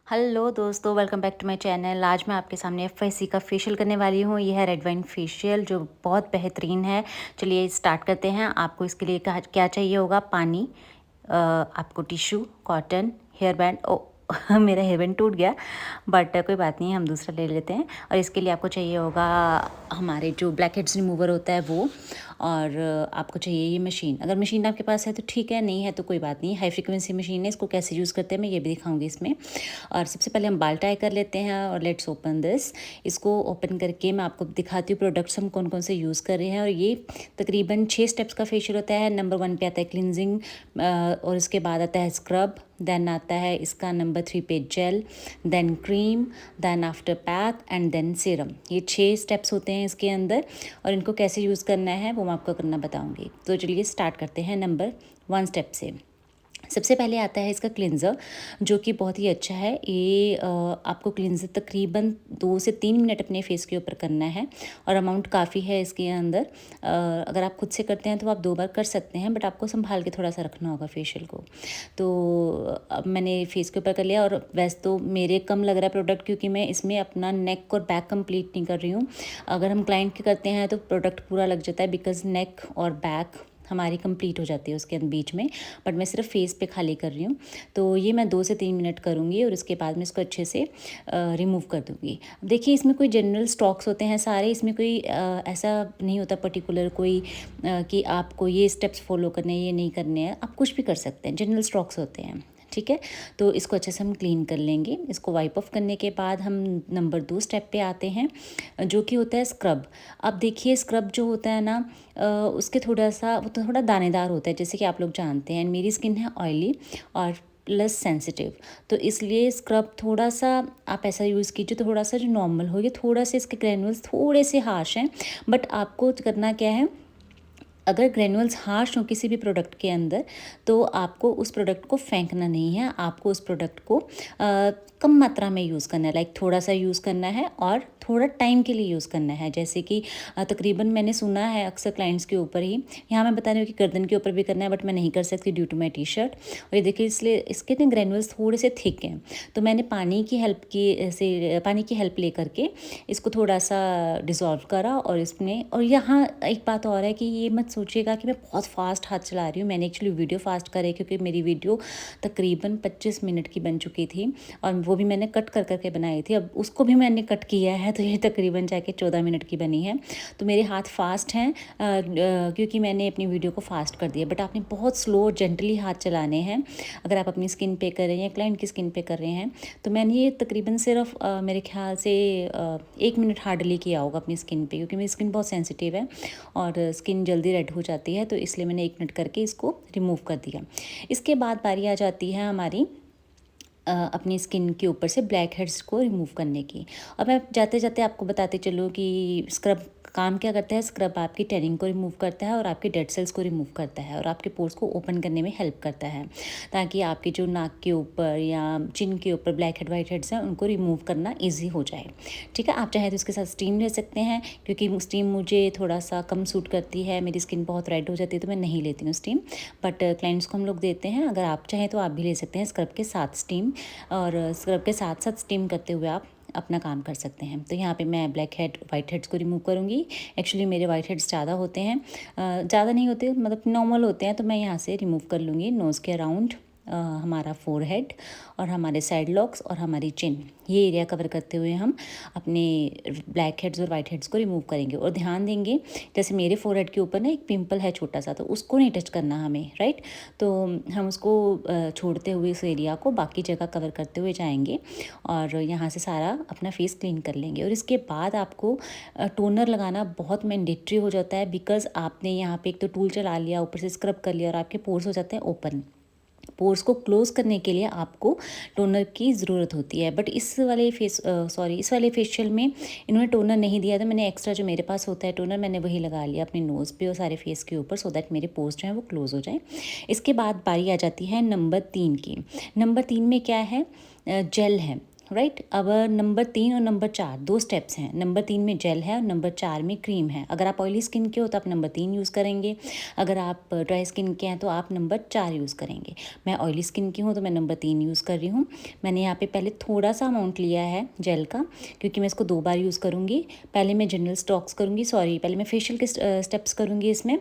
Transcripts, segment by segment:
Hello दोस्तों, welcome back to my channel. आज मैं आपके सामने एफआईसी का फेशियल करने वाली हूँ। ये है रेड वाइन फेशियल जो बहुत बेहतरीन है। चलिए स्टार्ट करते हैं। आपको इसके लिए क्या चाहिए होगा? पानी, आपको टिश्यू, कॉटन, हेयर बैंड। ओ मेरा हेयर बैंड टूट गया, बट कोई बात नहीं, हम दूसरा ले लेते हैं। और इसके लिए आपको चाहिए होगा हमारे जो ब्लैक हेड्स रिमूवर होता है वो, और आपको चाहिए ये मशीन। अगर मशीन आपके पास है तो ठीक है, नहीं है तो कोई बात नहीं। हाई फ्रिक्वेंसी मशीन है, इसको कैसे यूज़ करते हैं मैं ये भी दिखाऊंगी इसमें। और सबसे पहले हम बाल टाई कर लेते हैं और लेट्स ओपन दिस। इसको ओपन करके मैं आपको दिखाती हूँ प्रोडक्ट्स हम कौन कौन से यूज़ कर रहे हैं। और ये तकरीबन 6 स्टेप्स का फेशियल होता है। नंबर 1 पे आता है क्लिनजिंग, और इसके बाद आता है स्क्रब, देन आता है इसका नंबर 3 पे gel, then cream, then after pack and then serum. ये 6 स्टेप्स होते हैं इसके अंदर, और इनको कैसे यूज़ करना है वो मैं आपको करना बताऊंगी। तो चलिए स्टार्ट करते हैं नंबर 1 स्टेप से। सबसे पहले आता है इसका क्लिनज़र, जो कि बहुत ही अच्छा है। ये आपको क्लिनज़र तकरीबन 2 से 3 मिनट अपने फेस के ऊपर करना है, और अमाउंट काफ़ी है इसके अंदर। अगर आप खुद से करते हैं तो आप 2 बार कर सकते हैं, बट आपको संभाल के थोड़ा सा रखना होगा फेशियल को। तो अब मैंने फेस के ऊपर कर लिया, और वैसे तो मेरे कम लग रहा है प्रोडक्ट, क्योंकि मैं इसमें अपना नेक और बैक कंप्लीट नहीं कर रही हूँ। अगर हम क्लाइंट के करते हैं तो प्रोडक्ट पूरा लग जाता है, बिकॉज नेक और बैक हमारी कंप्लीट हो जाती है उसके बीच में, बट मैं सिर्फ फेस पे खाली कर रही हूँ। तो ये मैं 2 से 3 मिनट करूँगी, और उसके बाद मैं इसको अच्छे से रिमूव कर दूँगी। देखिए, इसमें कोई जनरल स्टॉक्स होते हैं सारे, इसमें कोई ऐसा नहीं होता पर्टिकुलर कोई कि आपको ये स्टेप्स फॉलो करने हैं, ये नहीं करने हैं। आप कुछ भी कर सकते हैं, जनरल स्टॉक्स होते हैं, ठीक है। तो इसको अच्छे से हम क्लीन कर लेंगे। इसको वाइप ऑफ करने के बाद हम नंबर 2 स्टेप पे आते हैं, जो कि होता है स्क्रब। अब देखिए, स्क्रब जो होता है ना, उसके थोड़ा सा वो तो थोड़ा दानेदार होता है, जैसे कि आप लोग जानते हैं। मेरी स्किन है ऑयली और प्लस सेंसिटिव, तो इसलिए स्क्रब थोड़ा सा आप ऐसा यूज़ कीजिए थोड़ा सा जो नॉर्मल हो। ये थोड़ा से इसके ग्रैन्युल्स थोड़े से हार्श हैं, बट आपको करना क्या है, अगर ग्रेन्यूल्स हार्श हो किसी भी प्रोडक्ट के अंदर, तो आपको उस प्रोडक्ट को फेंकना नहीं है। आपको उस प्रोडक्ट को कम मात्रा में यूज़ करना है, लाइक थोड़ा सा यूज़ करना है, और थोड़ा टाइम के लिए यूज़ करना है। जैसे कि तकरीबन मैंने सुना है अक्सर क्लाइंट्स के ऊपर ही, यहाँ मैं बता रही हूँ कि गर्दन के ऊपर भी करना है, बट मैं नहीं कर सकती due to my T shirt. और ये देखिए, इसलिए इसके ना ग्रेन्यूल्स थोड़े से थिक हैं, तो मैंने पानी की हेल्प ले करके इसको थोड़ा सा डिज़ोल्व करा। और इसमें, और यहाँ एक बात और है कि ये मत सोचिएगा कि मैं बहुत फास्ट हाथ चला रही हूँ। मैंने एक्चुअली वीडियो फास्ट करे, क्योंकि मेरी वीडियो तकरीबन 25 मिनट की बन चुकी थी, और वो भी मैंने कट कर करके बनाई थी। अब उसको भी मैंने कट किया है, तो ये तकरीबन जाके 14 मिनट की बनी है। तो मेरे हाथ फास्ट हैं, क्योंकि मैंने अपनी वीडियो को फास्ट कर दिया। बट आपने बहुत स्लो जेंटली हाथ चलाने हैं अगर आप अपनी स्किन पे कर रहे हैं या क्लाइंट की स्किन पे कर रहे हैं। तो मैंने ये तकरीबन सिर्फ मेरे ख्याल से 1 मिनट हार्डली किया होगा अपनी स्किन पे, क्योंकि मेरी स्किन बहुत सेंसिटिव है और स्किन जल्दी रेड हो जाती है, तो इसलिए मैंने 1 मिनट करके इसको रिमूव कर दिया। इसके बाद बारी आ जाती है हमारी अपनी स्किन के ऊपर से ब्लैक हेड्स को रिमूव करने की। और मैं जाते जाते आपको बताते चलूँ कि स्क्रब काम क्या करता है। स्क्रब आपकी टैनिंग को रिमूव करता है, और आपके डेड सेल्स को रिमूव करता है, और आपके पोर्स को ओपन करने में हेल्प करता है, ताकि आपके जो नाक के ऊपर या चिन के ऊपर ब्लैक हेड वाइट हेड्स हैं उनको रिमूव करना ईजी हो जाए, ठीक है। आप चाहे तो इसके साथ स्टीम ले सकते हैं, क्योंकि स्टीम मुझे थोड़ा सा कम सूट करती है, मेरी स्किन बहुत रेड हो जाती है, तो मैं नहीं लेती हूँ स्टीम, बट क्लाइंट्स को हम लोग देते हैं। अगर आप चाहें तो आप भी ले सकते हैं स्क्रब के साथ स्टीम, और स्क्रब के साथ साथ स्टीम करते हुए आप अपना काम कर सकते हैं। तो यहाँ पे मैं ब्लैक हेड वाइट हेड्स को रिमूव करूँगी। एक्चुअली मेरे वाइट हेड्स ज़्यादा होते हैं, ज़्यादा नहीं होते, मतलब नॉर्मल होते हैं, तो मैं यहाँ से रिमूव कर लूँगी। नोज़ के अराउंड हमारा फोरहेड, और हमारे साइड लॉक्स, और हमारी चिन, ये एरिया कवर करते हुए हम अपने ब्लैक हेड्स और वाइट हेड्स को रिमूव करेंगे। और ध्यान देंगे, जैसे मेरे फोरहेड के ऊपर ना एक पिंपल है छोटा सा, तो उसको नहीं टच करना हमें, राइट। तो हम उसको छोड़ते हुए इस एरिया को बाकी जगह कवर करते हुए जाएंगे, और यहाँ से सारा अपना फेस क्लीन कर लेंगे। और इसके बाद आपको टोनर लगाना बहुत मैंडेटरी हो जाता है, बिकॉज आपने यहाँ पे एक तो टूल चला लिया, ऊपर से स्क्रब कर लिया, और आपके पोर्स हो जाते हैं ओपन। पोर्स को क्लोज़ करने के लिए आपको टोनर की ज़रूरत होती है, बट इस वाले फेशियल में इन्होंने टोनर नहीं दिया, तो मैंने एक्स्ट्रा जो मेरे पास होता है टोनर, मैंने वही लगा लिया अपने नोज़ पे और सारे फेस के ऊपर, सो दैट मेरे पोर्स जो हैं वो क्लोज़ हो जाए। इसके बाद बारी आ जाती है नंबर 3 की। नंबर 3 में क्या है, जेल है। राइट। अब नंबर 3 और नंबर 4 2 स्टेप्स हैं। नंबर 3 में जेल है और नंबर 4 में क्रीम है। अगर आप ऑयली स्किन के हो तो आप नंबर 3 यूज़ करेंगे, अगर आप ड्राई स्किन के हैं तो आप नंबर 4 यूज़ करेंगे। मैं ऑयली स्किन की हूँ तो मैं नंबर 3 यूज़ कर रही हूँ। मैंने यहाँ पे पहले थोड़ा सा अमाउंट लिया है जेल का, क्योंकि मैं इसको 2 बार यूज़ करूँगी। पहले मैं जनरल स्टॉक्स करूँगी, सॉरी पहले मैं फेशियल के स्टेप्स करूँगी इसमें,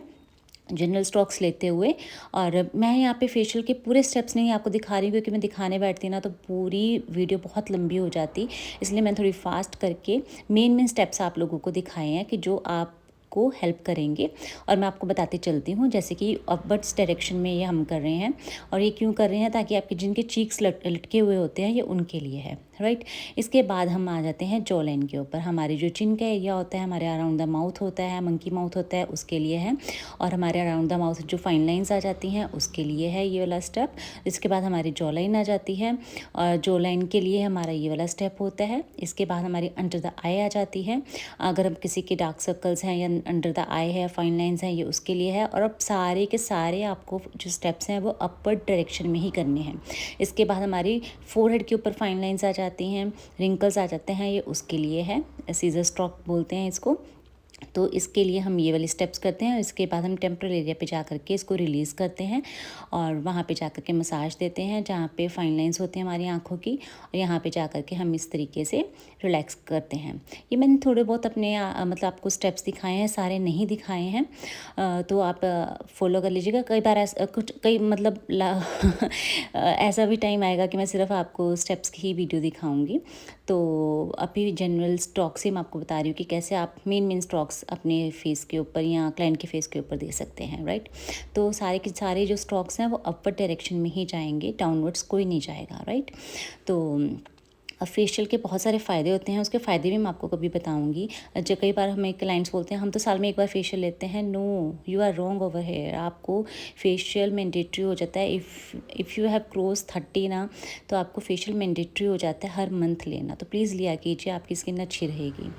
जनरल स्टॉक्स लेते हुए। और मैं यहाँ पे फेशियल के पूरे स्टेप्स नहीं आपको दिखा रही हूँ, क्योंकि मैं दिखाने बैठती ना तो पूरी वीडियो बहुत लंबी हो जाती, इसलिए मैं थोड़ी फास्ट करके मेन स्टेप्स आप लोगों को दिखाए हैं कि जो आप को हेल्प करेंगे। और मैं आपको बताती चलती हूँ, जैसे कि अपवर्ड्स डायरेक्शन में ये हम कर रहे हैं। और ये क्यों कर रहे हैं, ताकि आपके जिनके चीक्स लटके हुए होते हैं ये उनके लिए है, राइट। इसके बाद हम आ जाते हैं जॉ लाइन के ऊपर। हमारी जो चिन का एरिया होता है, हमारे अराउंड द माउथ होता है, मंकी माउथ होता है, उसके लिए है। और हमारे अराउंड द माउथ जो फाइन लाइंस आ जाती हैं उसके लिए है ये वाला स्टेप। इसके बाद हमारी जॉ लाइन आ जाती है, और जॉ लाइन के लिए हमारा ये वाला स्टेप होता है। इसके बाद हमारी अंडर द आई आ जाती है। अगर हम किसी के डार्क सर्कल्स हैं या अंडर द आई है, फाइन लाइंस हैं, ये उसके लिए है। और अब सारे के सारे आपको जो स्टेप्स हैं वो अपवर्ड डायरेक्शन में ही करने हैं। इसके बाद हमारी फोरहेड के ऊपर फाइन लाइंस आ जाती हैं, रिंकल्स आ जाते हैं, ये उसके लिए है। सीजर स्ट्रोक बोलते हैं इसको। तो इसके लिए हम ये वाले स्टेप्स करते हैं। इसके बाद हम टेम्परल एरिया पे जा कर के इसको रिलीज़ करते हैं और वहाँ पे जा कर के मसाज देते हैं, जहाँ पे फाइन लाइंस होती हैं हमारी आँखों की। और यहाँ पे जा कर के हम इस तरीके से रिलैक्स करते हैं। ये मैंने थोड़े बहुत अपने मतलब आपको स्टेप्स दिखाए हैं, सारे नहीं दिखाए हैं, तो आप फॉलो कर लीजिएगा। कई बार कुछ कई मतलब ऐसा भी टाइम आएगा कि मैं सिर्फ आपको स्टेप्स की ही वीडियो दिखाऊंगी। तो अभी जनरल स्टॉक से मैं आपको बता रही हूँ कि कैसे आप मेन स्टॉक्स अपने फेस के ऊपर या क्लाइंट के फेस के ऊपर दे सकते हैं, राइट। तो सारे के सारे जो स्टॉक्स हैं वो अपवर्ड डायरेक्शन में ही जाएंगे, डाउनवर्ड्स कोई नहीं जाएगा, राइट। तो अब फेशियल के बहुत सारे फ़ायदे होते हैं, उसके फ़ायदे भी मैं आपको कभी बताऊंगी। जो कई बार हमें क्लाइंट्स बोलते हैं हम तो साल में एक बार फेशियल लेते हैं, no you are wrong over here. आपको फेशियल मैंडेटरी हो जाता है। इफ़ यू हैव क्रॉस 30 ना, तो आपको फेशियल मैंडेटरी हो जाता है हर मंथ लेना। तो प्लीज़ लिया कीजिए, आपकी स्किन अच्छी रहेगी,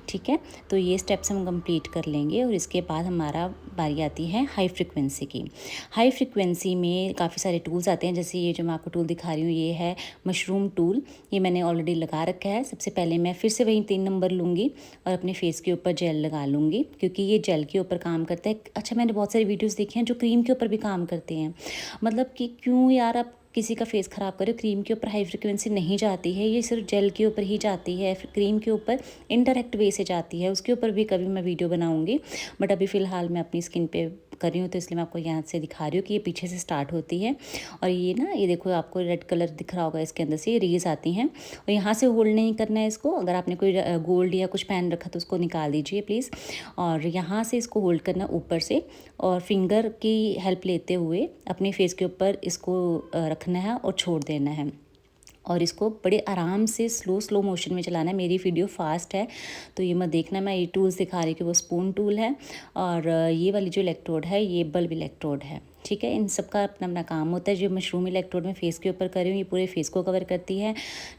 ठीक है। तो ये स्टेप्स हम कंप्लीट कर लेंगे और इसके बाद हमारा बारी आती है हाई फ्रिक्वेंसी की। हाई फ्रिक्वेंसी में काफ़ी सारे टूल्स आते हैं, जैसे ये जो मैं आपको टूल दिखा रही हूँ ये है मशरूम टूल। ये मैंने ऑलरेडी लगा रखा है। सबसे पहले मैं फिर से वही 3 नंबर लूँगी और अपने फेस के ऊपर जेल लगा लूँगी, क्योंकि ये जेल के ऊपर काम करता है। अच्छा, मैंने बहुत सारी वीडियोस देखी हैं जो क्रीम के ऊपर भी काम करते हैं। मतलब कि क्यों यार आप किसी का फेस ख़राब करो, क्रीम के ऊपर हाई फ्रिक्वेंसी नहीं जाती है, ये सिर्फ जेल के ऊपर ही जाती है। क्रीम के ऊपर इनडायरेक्ट वे से जाती है, उसके ऊपर भी कभी मैं वीडियो बनाऊँगी, बट अभी फ़िलहाल मैं अपनी स्किन पे कर रही हूँ तो इसलिए मैं आपको यहाँ से दिखा रही हूँ कि ये पीछे से स्टार्ट होती है। और ये ना, ये देखो आपको रेड कलर दिख रहा होगा, इसके अंदर से ये रेज आती हैं और यहाँ से होल्ड नहीं करना है इसको। अगर आपने कोई गोल्ड या कुछ पहन रखा तो उसको निकाल दीजिए प्लीज़। और यहाँ से इसको होल्ड करना ऊपर से, और फिंगर की हेल्प लेते हुए अपने फेस के ऊपर इसको रखना है और छोड़ देना है। और इसको बड़े आराम से स्लो मोशन में चलाना है। मेरी वीडियो फास्ट है तो ये मत देखना, मैं ये टूल्स दिखा रही हूँ कि वो स्पून टूल है, और ये वाली जो इलेक्ट्रोड है ये बल्ब इलेक्ट्रोड है, ठीक है। इन सब का अपना अपना काम होता है। जो मशरूम इलेक्ट्रोड में फेस के ऊपर कर रही हूँ ये पूरे फेस को कवर करती है।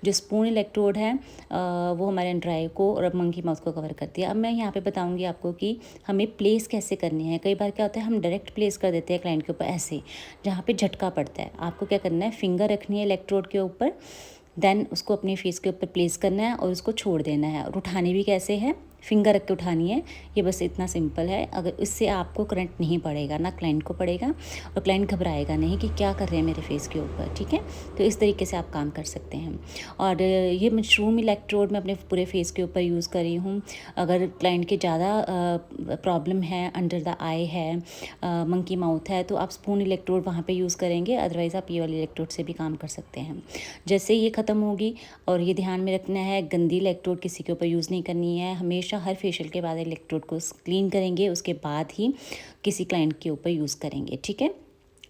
जो स्पून इलेक्ट्रोड है वो हमारे अंडर आई को और मंकी माउथ को कवर करती है। अब मैं यहाँ पे बताऊँगी आपको कि हमें प्लेस कैसे करनी है। कई बार क्या होता है हम डायरेक्ट प्लेस कर देते हैं क्लाइंट के ऊपर ऐसे, जहाँ पे झटका पड़ता है। आपको क्या करना है, फिंगर रखनी है इलेक्ट्रोड के ऊपर, देन उसको अपने फेस के ऊपर प्लेस करना है और उसको छोड़ देना है। और उठानी भी कैसे है, फिंगर रख के उठानी है। ये बस इतना सिंपल है। अगर इससे आपको करंट नहीं पड़ेगा, ना क्लाइंट को पड़ेगा, और क्लाइंट घबराएगा नहीं कि क्या कर रहे हैं मेरे फेस के ऊपर, ठीक है। तो इस तरीके से आप काम कर सकते हैं। और ये मशरूम इलेक्ट्रोड मैं अपने पूरे फेस के ऊपर यूज़ कर रही हूँ। अगर क्लाइंट के ज़्यादा प्रॉब्लम है, अंडर द आई है, मंकी माउथ है, तो आप स्पून इलेक्ट्रोड वहाँ पर यूज़ करेंगे। अदरवाइज़ आप ये वाली इलेक्ट्रोड से भी काम कर सकते हैं। जैसे ये ख़त्म होगी, और ये ध्यान में रखना है गंदी इलेक्ट्रोड किसी के ऊपर यूज़ नहीं करनी है। हमेशा हर फेशियल के बाद इलेक्ट्रोड को क्लीन करेंगे, उसके बाद ही किसी क्लाइंट के ऊपर यूज़ करेंगे, ठीक है।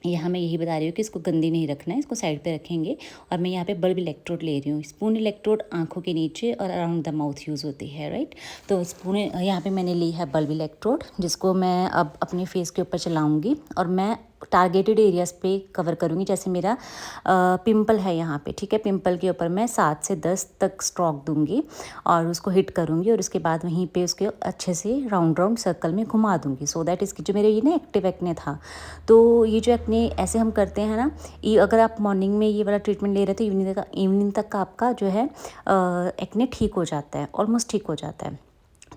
यहाँ मैं यही बता रही हूँ कि इसको गंदी नहीं रखना है, इसको साइड पे रखेंगे। और मैं यहाँ पे बल्ब इलेक्ट्रोड ले रही हूँ। स्पून इलेक्ट्रोड आंखों के नीचे और अराउंड द माउथ यूज़ होती है, राइट। तो स्पून यहाँ पे मैंने ली है बल्ब इलेक्ट्रोड, जिसको मैं अब अपने फेस के ऊपर चलाऊँगी। और मैं टारगेटेड एरियाज़ पे कवर करूँगी। जैसे मेरा पिंपल है यहाँ पे, ठीक है, पिंपल के ऊपर मैं 7 से 10 तक स्ट्रोक दूँगी और उसको हिट करूँगी और उसके बाद वहीं पे उसके अच्छे से राउंड राउंड सर्कल में घुमा दूँगी, सो दैट इसकी जो मेरे ये ना एक्टिव एक्ने था, तो ये जो एक्ने ऐसे हम करते हैं ना, ये अगर आप मॉर्निंग में ये वाला ट्रीटमेंट ले रहे हो तो इवनिंग तक का आपका जो है एक्ने ठीक हो जाता है, ऑलमोस्ट ठीक हो जाता है।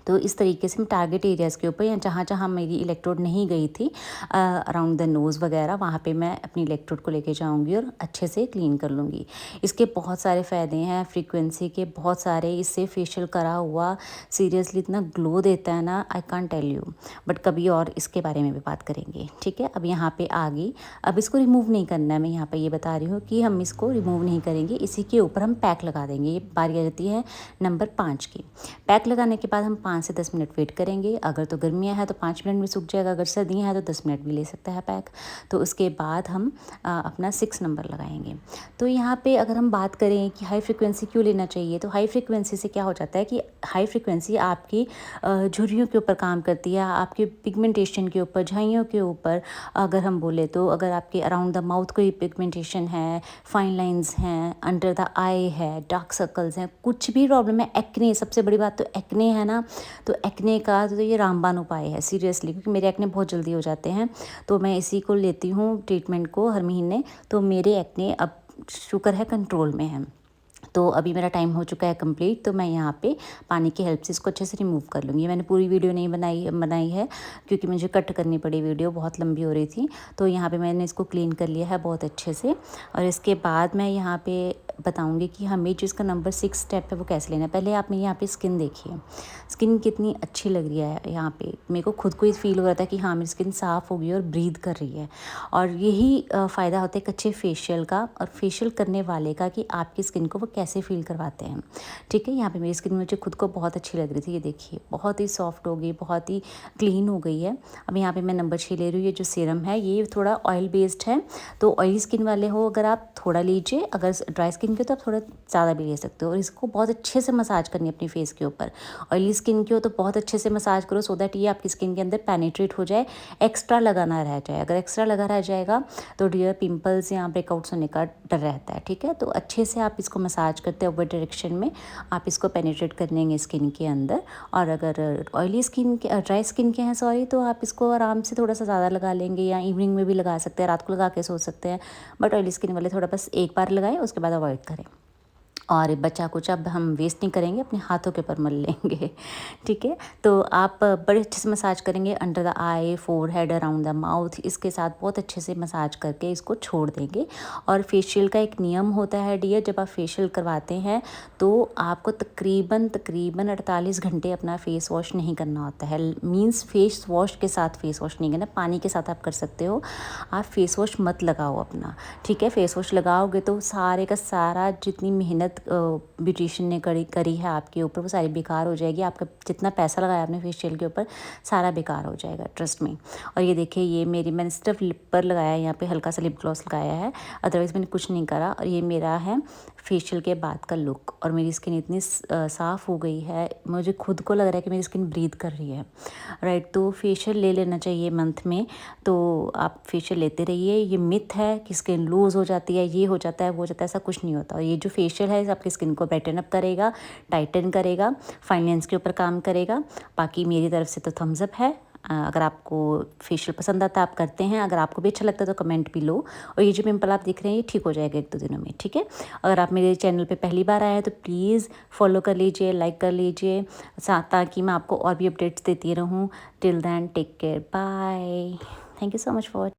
तो इस तरीके से मैं टारगेट एरियाज़ के ऊपर या जहाँ जहाँ मेरी इलेक्ट्रोड नहीं गई थी अराउंड द नोज़ वगैरह, वहाँ पे मैं अपनी इलेक्ट्रोड को लेके जाऊँगी और अच्छे से क्लीन कर लूँगी। इसके बहुत सारे फ़ायदे हैं, फ्रीक्वेंसी के बहुत सारे, इससे फेशियल करा हुआ सीरियसली इतना ग्लो देता है ना, I can't tell you. But कभी और इसके बारे में भी बात करेंगे, ठीक है। अब यहाँ पे आ गई, अब इसको रिमूव नहीं करना है, मैं यहाँ पे ये बता रही हूँ कि हम इसको रिमूव नहीं करेंगे, इसी के ऊपर हम पैक लगा देंगे। ये बारी आ जाती है नंबर 5 की। पैक लगाने के बाद हम 5 से 10 मिनट वेट करेंगे। अगर तो गर्मियाँ हैं तो 5 मिनट में सूख जाएगा, अगर सर्दियाँ हैं तो 10 मिनट भी ले सकता है पैक। तो उसके बाद हम अपना 6 नंबर लगाएंगे। तो यहाँ पे अगर हम बात करें कि हाई फ्रिक्वेंसी क्यों लेना चाहिए, तो हाई फ्रिक्वेंसी से क्या हो जाता है कि हाई फ्रिक्वेंसी आपकी झुर्रियों के ऊपर काम करती है, आपके पिगमेंटेशन के ऊपर, झाइयों के ऊपर। अगर हम बोले तो अगर आपके अराउंड द माउथ कोई पिगमेंटेशन है, फाइन लाइंस हैं, अंडर द आई है, डार्क सर्कल्स हैं, कुछ भी प्रॉब्लम है, एक्ने, सबसे बड़ी बात तो एक्ने है ना, तो एक्ने का तो ये रामबाण उपाय है सीरियसली, क्योंकि मेरे एक्ने बहुत जल्दी हो जाते हैं। तो मैं इसी को लेती हूँ ट्रीटमेंट को हर महीने, तो मेरे एक्ने अब शुक्र है कंट्रोल में है। तो अभी मेरा टाइम हो चुका है कंप्लीट, तो मैं यहाँ पे पानी की हेल्प से इसको अच्छे से रिमूव कर लूँगी। मैंने पूरी वीडियो नहीं बनाई है क्योंकि मुझे कट करनी पड़ी, वीडियो बहुत लंबी हो रही थी। तो यहाँ पे मैंने इसको क्लीन कर लिया है बहुत अच्छे से, और इसके बाद मैं यहाँ पे बताऊँगी कि हमें जो इसका नंबर 6 स्टेप है वो कैसे लेना है। पहले आप मेरे यहाँ पे स्किन देखिए, स्किन कितनी अच्छी लग रही है। यहाँ पे मेरे को खुद को ही फील हो रहा था कि हाँ, मेरी स्किन साफ़ हो गई और ब्रीथ कर रही है। और यही फ़ायदा होता है एक अच्छे फेशियल का और फेशियल करने वाले का, कि आपकी स्किन को वो कैसे फील करवाते हैं, ठीक है। यहाँ पे मेरी स्किन मुझे खुद को बहुत अच्छी लग रही थी, ये देखिए बहुत ही सॉफ्ट हो गई, बहुत ही क्लीन हो गई है। अब यहाँ पे मैं नंबर 6 ले रही हूँ। ये जो सीरम है ये थोड़ा ऑयल बेस्ड है, तो ऑयली स्किन वाले हो अगर आप थोड़ा लीजिए, अगर ड्राई स्किन के तो आप थोड़ा ज़्यादा भी ले सकते हो। और इसको बहुत अच्छे से मसाज करनी है अपनी फेस के ऊपर। ऑयली स्किन की हो तो बहुत अच्छे से मसाज करो, सो दैट ये आपकी स्किन के अंदर पेनिट्रेट हो जाए, एक्स्ट्रा लगा ना रह जाए। अगर एक्स्ट्रा लगा रह जाएगा तो डियर पिंपल्स या ब्रेकआउट्स होने का डर रहता है, ठीक है। तो अच्छे से आप इसको मसाज करते हैं ऊपर डायरेक्शन में, आप इसको पेनिट्रेट करेंगे स्किन के अंदर। और अगर ऑयली स्किन के, ड्राई स्किन के हैं सॉरी, तो आप इसको आराम से थोड़ा सा ज़्यादा लगा लेंगे, या इवनिंग में भी लगा सकते हैं, रात को लगा के सो सकते हैं। बट ऑयली स्किन वाले थोड़ा बस एक बार लगाएं, उसके बाद अवॉइड करें। और बचा कुछ अब हम वेस्ट नहीं करेंगे, अपने हाथों के ऊपर मल लेंगे, ठीक है। तो आप बड़े अच्छे से मसाज करेंगे under the I, forehead, around the mouth, इसके साथ बहुत अच्छे से मसाज करके इसको छोड़ देंगे। और फेशियल का एक नियम होता है डियर, जब आप फेशियल करवाते हैं तो आपको तकरीबन 48 घंटे अपना फेस वॉश नहीं करना होता है। मीन्स फेस वॉश के साथ फेस वॉश नहीं करना, पानी के साथ आप कर सकते हो, आप फेस वॉश मत लगाओ अपना, ठीक है। फेस वॉश लगाओगे तो सारे का सारा जितनी मेहनत ब्यूटिशियन ने करी है आपके ऊपर, वो सारी बेकार हो जाएगी। आपका जितना पैसा लगाया आपने फेशियल के ऊपर सारा बेकार हो जाएगा, ट्रस्ट में। और ये देखिए, ये मैंने सिर्फ लिप पर लगाया है, यहाँ पे हल्का सा लिप ग्लॉस लगाया है, अदरवाइज़ मैंने कुछ नहीं करा। और ये मेरा है फेशियल के बाद का लुक, और मेरी स्किन इतनी साफ़ हो गई है, मुझे खुद को लग रहा है कि मेरी स्किन ब्रीथ कर रही है, राइट। तो फेशियल ले लेना चाहिए मंथ में, तो आप फेशियल लेते रहिए। ये मिथ है कि स्किन लूज़ हो जाती है, ये हो जाता है, वो हो जाता है, ऐसा कुछ नहीं होता। और ये जो फेशियल है आपकी स्किन को ब्राइटन अप करेगा, टाइटन करेगा, फाइन लाइंस के ऊपर काम करेगा। बाकी मेरी तरफ से तो थम्स अप है। अगर आपको फेशियल पसंद आता है आप करते हैं, अगर आपको भी अच्छा लगता है तो कमेंट भी लो। और ये जो पिंपल आप देख रहे हैं ये ठीक हो जाएगा 1-2 दिनों में, ठीक है। अगर आप मेरे चैनल पे पहली बार आए हैं तो प्लीज़ फॉलो कर लीजिए, लाइक कर लीजिए, ताकि मैं आपको और भी अपडेट्स देती रहूँ। Till then take care, bye, thank you so much for